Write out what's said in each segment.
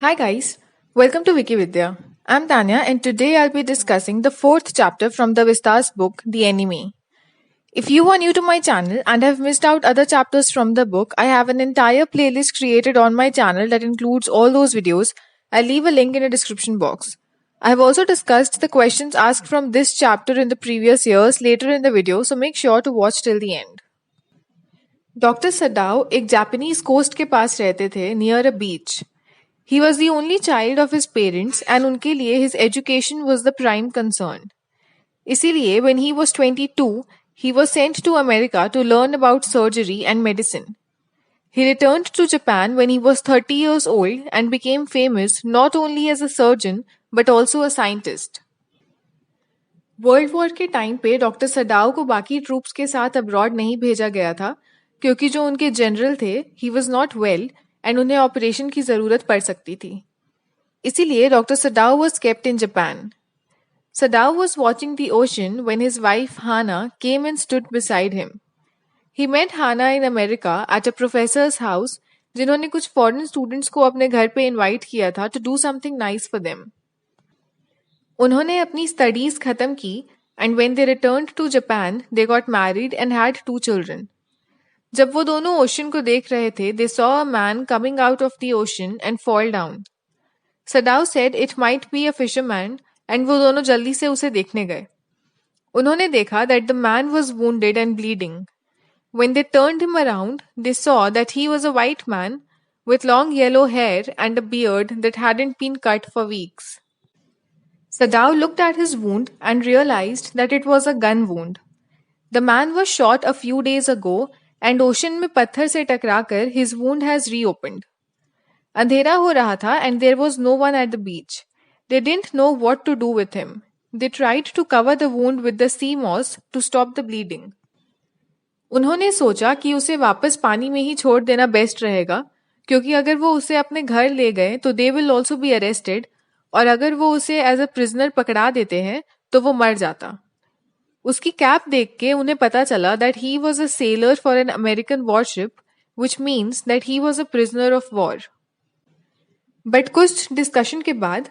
Hi guys, welcome to Wikividya. I'm Tanya and today I'll be discussing the fourth chapter from the Vistas book, The Enemy. If you are new to my channel and have missed out other chapters from the book, I have an entire playlist created on my channel that includes all those videos. I'll leave a link in the description box. I have also discussed the questions asked from this chapter in the previous years later in the video, so make sure to watch till the end. Doctor Sadao एक Japanese coast के पास रहते थे near a beach. He was the only child of his parents and उनके लिए his education was the prime concern. इसीलिए when he was 22, he was sent to America to learn about surgery and medicine. He returned to Japan when he was 30 years old and became famous not only as a surgeon but also a scientist. World war के time पे doctor Sadao को बाकी troops के साथ abroad नहीं भेजा गया था क्योंकि जो उनके जनरल थे he was not well and उन्हें ऑपरेशन की जरूरत पड़ सकती थी. इसीलिए doctor Sadao was kept in Japan. Sadao was watching the ocean when his wife Hana came and stood beside him. He met Hana in America at a professor's house जिन्होंने कुछ foreign students को अपने घर पे invite किया था to do something nice for them. उन्होंने अपनी स्टडीज खत्म की and when they returned to Japan they got married and had 2 children. जब वो दोनों ओशन को देख रहे थे they saw a man coming out of the ocean and fall down. Sadao said it might be a fisherman and वो दोनों जल्दी से उसे देखने गए. उन्होंने देखा that the man was wounded and bleeding. When they turned him around, they saw that he was a white man with long yellow hair and a beard that hadn't been cut for weeks. Sadao looked at his wound and realized that it was a gun wound. The man was shot a few days ago and ocean में पत्थर से टकराकर his wound has reopened. अंधेरा हो रहा था and there was no one at the beach. They didn't know what to do with him. They tried to cover the wound with the sea moss to stop the bleeding. उन्होंने सोचा कि उसे वापस पानी में ही छोड़ देना बेस्ट रहेगा क्योंकि अगर वो उसे अपने घर ले गए तो they will also be arrested और अगर वो उसे एज अ प्रिजनर पकड़ा देते हैं तो वो मर जाता. उसकी कैप देख के उन्हें पता चला that he was a seller for an American worship which means that he was a prisoner of war. But कुछ डिस्कशन के बाद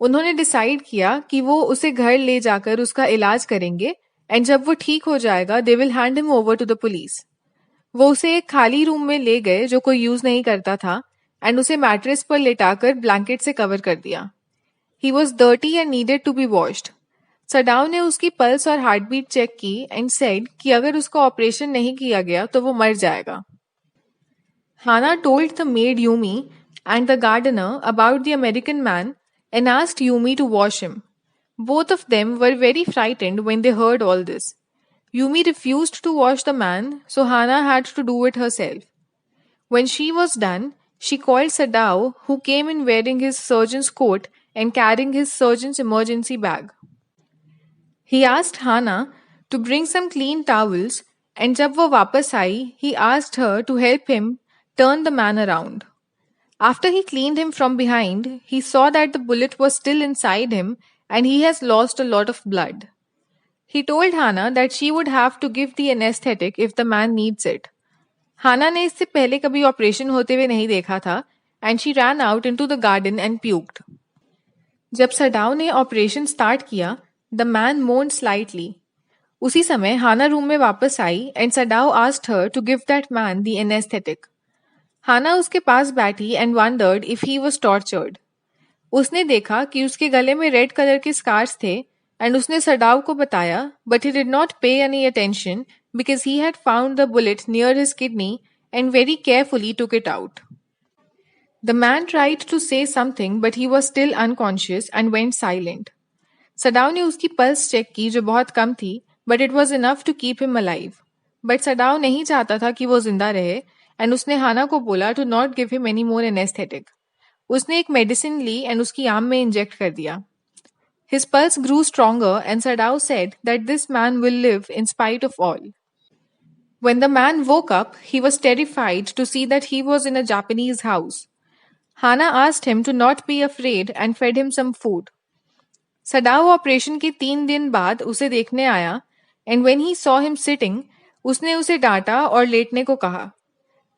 उन्होंने डिसाइड किया कि वो उसे घर ले जाकर उसका इलाज करेंगे एंड जब वो ठीक हो जाएगा they will hand him over to the police. वो उसे एक खाली रूम में ले गए जो कोई यूज नहीं करता था एंड उसे मैट्रेस पर लेटाकर ब्लैंकेट से कवर कर दिया. He was dirty and needed to be washed. Sadao ने उसकी पल्स और हार्ट बीट चेक की एंड सेड कि अगर उसका ऑपरेशन नहीं किया गया तो वो मर जाएगा. Hana told the maid Yumi and the gardener about the American man and asked Yumi to wash him. Both of them were very frightened when they heard all this. Yumi refused to wash the man, so Hana had to do it herself. When she was done, she called Sadao, who came in wearing his surgeon's coat and carrying his surgeon's emergency bag. He asked Hana to bring some clean towels, and जब वो वापस आई, he asked her to help him turn the man around. After he cleaned him from behind, he saw that the bullet was still inside him and he has lost a lot of blood. He told Hana that she would have to give the anesthetic if the man needs it. Hana ने इससे पहले कभी operation होते हुए नहीं देखा था and she ran out into the garden and puked. जब सडाओ ने ऑपरेशन स्टार्ट किया, the man moaned slightly. उसी समय हाना रूम में वापस आई and Sadao asked her to give that man the anesthetic. हाना उसके पास बैठी and wondered if he was tortured. उसने देखा कि उसके गले में रेड कलर के स्कार्स थे एंड उसने सडाओ को बताया but he did not pay any attention because he had found the bullet near his kidney and very carefully took it out. The man tried to say something but he was still unconscious and went silent. Sadao ने उसकी pulse check की जो बहुत कम थी but it was enough to keep him alive. But Sadao नहीं चाहता था कि वो जिंदा रहे एंड उसने हाना को बोला to not give him any more anaesthetic. उसने एक मेडिसिन ली एंड उसकी आर्म में इंजेक्ट कर दिया. His pulse grew stronger and Sadao said that this man will live in spite of all. When the man woke up, he was terrified to see that he was in a Japanese house. Hana asked him to not be afraid and fed him some food. Sadao operation के 3 दिन बाद उसे देखने आया and when he saw him sitting, उसने उसे डांटा और लेटने को कहा.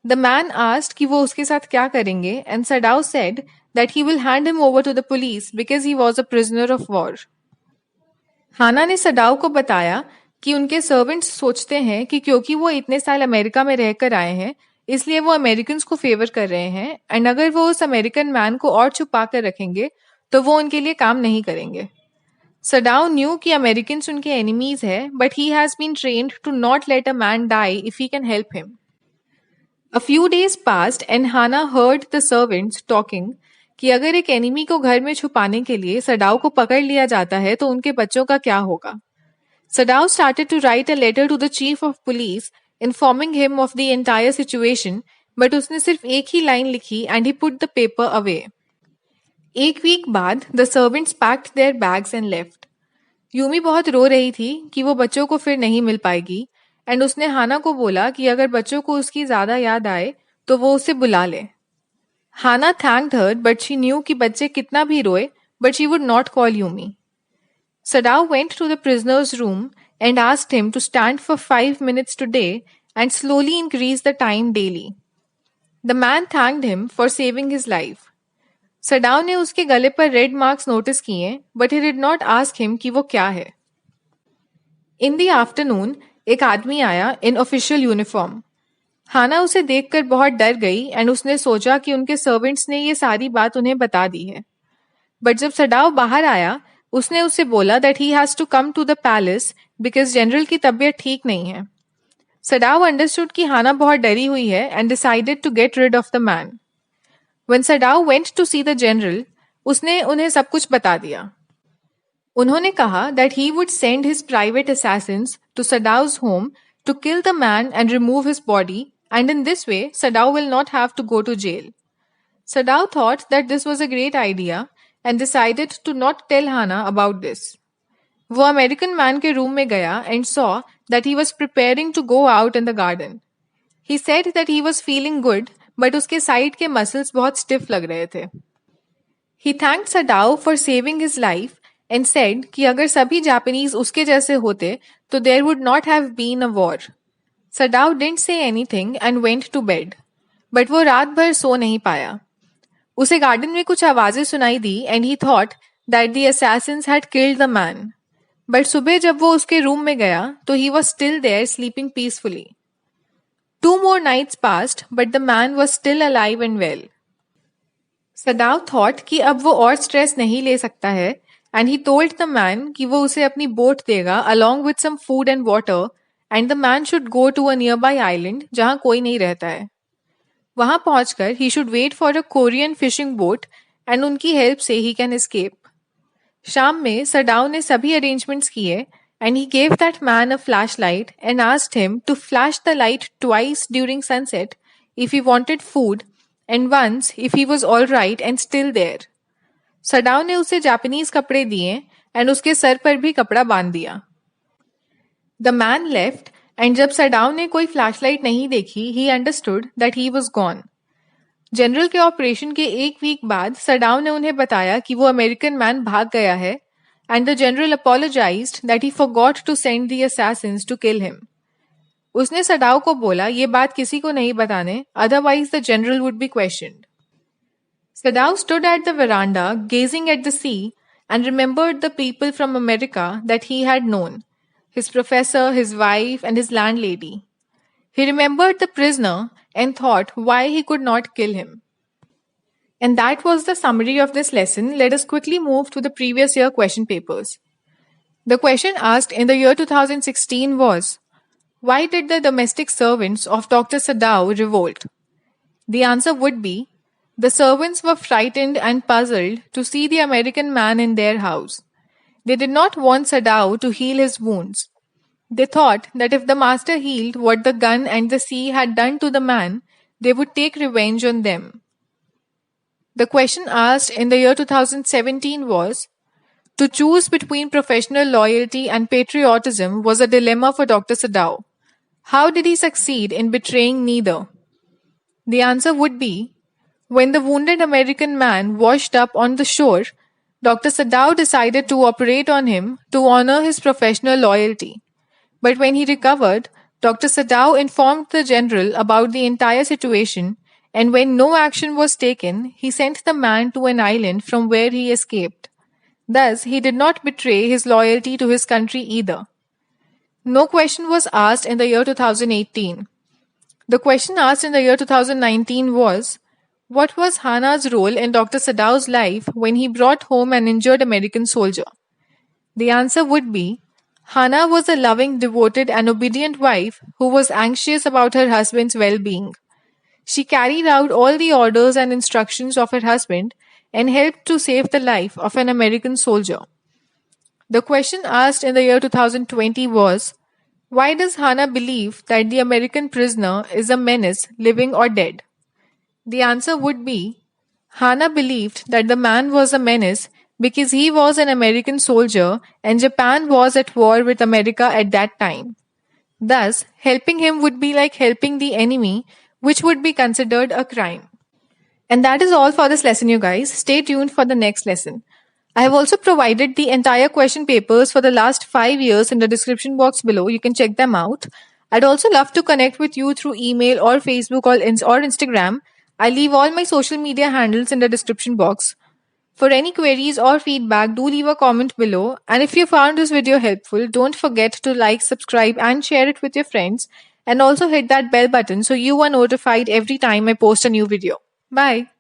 The man asked कि वो उसके साथ क्या करेंगे, and Sadao said that he will hand him over to the police because he was a prisoner of war. हाना ने सडाओ को बताया कि उनके सर्वेंट्स सोचते हैं कि क्योंकि वो इतने साल अमेरिका में रहकर आए हैं, इसलिए वो अमेरिकन को फेवर कर रहे हैं, एंड अगर वो उस अमेरिकन मैन को और छुपा कर रखेंगे तो वो उनके लिए काम नहीं करेंगे. सडाओ न्यू कि अमेरिकन उनके एनिमीज है, but he has been trained to not let a man die if he can help him. A few days passed and Hana heard the servants talking कि अगर एक एनिमी को घर में छुपाने के लिए सडाओ को पकड़ लिया जाता है तो उनके बच्चों का क्या होगा. Sadao started to write a letter to the chief of police informing him of the entire situation, but उसने सिर्फ एक ही लाइन लिखी and he put the paper away. एक वीक बाद the servants packed their bags and left. Yumi बहुत रो रही थी कि वो बच्चों को फिर नहीं मिल पाएगी, एंड उसने हाना को बोला कि अगर बच्चों को उसकी ज्यादा याद आए तो वो उसे बुला ले. Hana thanked her, but she knew कि बच्चे कितना भी रोए, but she would not call Yumi. Sadao went to the prisoner's room and asked him to stand for 5 minutes today and slowly increase the time daily. The man thanked him for saving his life. Sadao ने उसके गले पर red marks notice किए, but he did not ask him कि वो क्या है. In the afternoon, एक आदमी आया in official uniform. हाना उसे देखकर बहुत डर गई एंड उसने सोचा कि उनके सर्वेंट्स ने ये सारी बात उन्हें बता दी है. बट जब सडाओ बाहर आया, उसने उससे बोला that he has to come to the palace because general की तबीयत ठीक नहीं है. सडाओ अंडरस्टूड कि हाना बहुत डरी हुई है and decided to get rid of the man. When Sadao went to see the general, उसने उन्हें सब कुछ बता दिया. उन्होंने कहा that he would send his private assassins to Sadao's home to kill the man and remove his body, and in this way Sadao will not have to go to jail. Sadao thought that this was a great idea and decided to not tell Hana about this. वो American man के room में गया and saw that he was preparing to go out in the garden. He said that he was feeling good, but उसके side के muscles बहुत stiff लग रहे थे. He thanked Sadao for saving his life and said कि अगर सभी Japanese उसके जैसे होते तो there would not have been a war. Sadao didn't say anything and went to bed. But वो रात भर सो नहीं पाया. उसे गार्डन में कुछ आवाजें सुनाई दी and he thought that the assassins had killed the man. But सुबह जब वो उसके रूम में गया तो he was still there sleeping peacefully. 2 more nights passed, but the man was still alive and well. Sadao thought कि अब वो और स्ट्रेस नहीं ले सकता है and he told the man कि वो उसे अपनी बोट देगा along with some food and water and the man should go to a nearby island जहां कोई नहीं रहता है. वहां पहुंचकर he should wait for a Korean fishing boat and उनकी हेल्प से ही कैन एस्केप. शाम में सडाओ ने सभी अरेंजमेंट्स किए and he gave that man a flashlight and asked him to flash the light twice during sunset if he wanted food and once if he was all right and still there. Sadao ने उसे Japanese कपड़े दिए and उसके sir पर भी कपड़ा बांध दिया. द मैन लेफ्ट एंड जब सडाओ ने कोई फ्लैशलाइट नहीं देखी, he understood that he was gone. General के ऑपरेशन के एक वीक बाद सडाओ ने उन्हें बताया कि वो अमेरिकन मैन भाग गया है and the general apologised that he forgot to send the assassins to kill him. उसने सडाओ को बोला ये बात किसी को नहीं बताने, otherwise the general would be questioned. Sadao stood at the veranda gazing at the sea and remembered the people from America that he had known. His professor, his wife, and his landlady. He remembered the prisoner and thought why he could not kill him. And that was the summary of this lesson. Let us quickly move to the previous year question papers. The question asked in the year 2016 was, why did the domestic servants of Dr. Sadao revolt? The answer would be, the servants were frightened and puzzled to see the American man in their house. They did not want Sadao to heal his wounds. They thought that if the master healed what the gun and the sea had done to the man, they would take revenge on them. The question asked in the year 2017 was, to choose between professional loyalty and patriotism was a dilemma for Dr. Sadao. How did he succeed in betraying neither? The answer would be, when the wounded American man washed up on the shore, Dr. Sadao decided to operate on him to honor his professional loyalty. But when he recovered, Dr. Sadao informed the general about the entire situation, and when no action was taken, he sent the man to an island from where he escaped. Thus, he did not betray his loyalty to his country either. No question was asked in the year 2018. The question asked in the year 2019 was, what was Hana's role in Dr. Sadao's life when he brought home an injured American soldier? The answer would be, Hana was a loving, devoted, and obedient wife who was anxious about her husband's well-being. She carried out all the orders and instructions of her husband and helped to save the life of an American soldier. The question asked in the year 2020 was, why does Hana believe that the American prisoner is a menace, living or dead? The answer would be, Hana believed that the man was a menace because he was an American soldier and Japan was at war with America at that time. Thus, helping him would be like helping the enemy, which would be considered a crime. And that is all for this lesson, you guys. Stay tuned for the next lesson. I have also provided the entire question papers for the last 5 years in the description box below. You can check them out. I'd also love to connect with you through email or Facebook or Instagram. I leave all my social media handles in the description box. For any queries or feedback, do leave a comment below. And if you found this video helpful, don't forget to like, subscribe, and share it with your friends. And also hit that bell button so you are notified every time I post a new video. Bye.